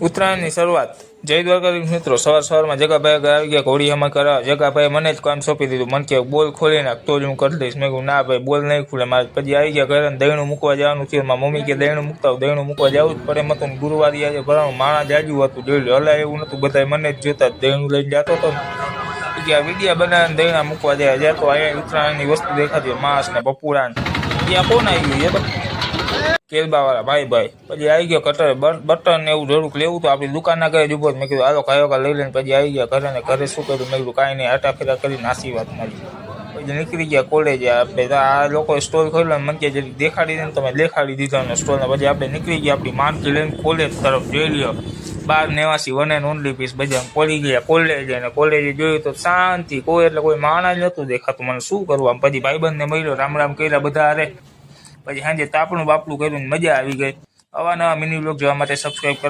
ઉત્તરાયણની શરૂઆત જય દ્વારકાધીશ મિત્રો. સવારમાં જગાભાઈ આવી ગયા ઘોડીયામાં કરાવવા. જગાભાઈ મને જ કામ સોંપી દીધું. મને કે બોલ ખોલી નાખ તો જ હું કરી દઈશ. મેં કહ્યું ના ભાઈ બોલ નહીં ખુલે મારે. પછી આવી ગયા ઘરે દહીણું મૂકવા જવાનું થયું. મારી મમ્મી કે દહીણું મૂકતા દહીણું મૂકવા જવું જ પડે. હતું ગુરુવારી આજે ભરવાનું માણસ જાજુ હતું. ડેલી હલાય એવું નતું. બધા મને જ જોતા દહીણું લઈને જતો હતો ને કે આ વિડીયા બનાવીને દહીણા મૂકવા જાય. જ્યાં તો અહીંયા ઉત્તરાયણની વસ્તુ દેખાતી માંસ ને પપુડા ત્યાં કોણ આવી ગયું એ તો કેલબા વાળા ભાઈ. પછી આવી ગયો કટર બટન એવું થોડુંક લેવું તો આપણી દુકાનના ઘરે જ ઉભો. મેં કીધું હાલો કયો લઈ લઈને પછી આવી ગયા ઘરે ને ઘરે શું કર્યું મેં કીધું કાંઈ નહીં આટા ફેરા કરીને નાસી વાત મારી. પછી નીકળી ગયા કોલેજે. આપણે આ લોકોએ સ્ટોલ ખોલ્યો મને કે જરી દેખાડી દે ને તમે દેખાડી દીધા ને સ્ટોલને. પછી આપણે નીકળી ગયા આપણી માનથી લઈને કોલેજ તરફ જોઈ લ્યો. 1289 વન એન્ડ ઓનલી પીસ બધા ખોલી ગયા કોલેજ. અને કોલેજે જોયું તો શાંતિ કોઈ એટલે કોઈ માણસ જ નહોતું દેખાતું. મને શું કરવું આમ. પછી ભાઈબંધને મળ્યો રામ કર્યા બધા અરે. પછી સાંજે તાપણું બાપડું કર્યું મજા આવી ગઈ. આવા નવા મિની વ્લોગ જોવા માટે સબસ્ક્રાઈબ કરી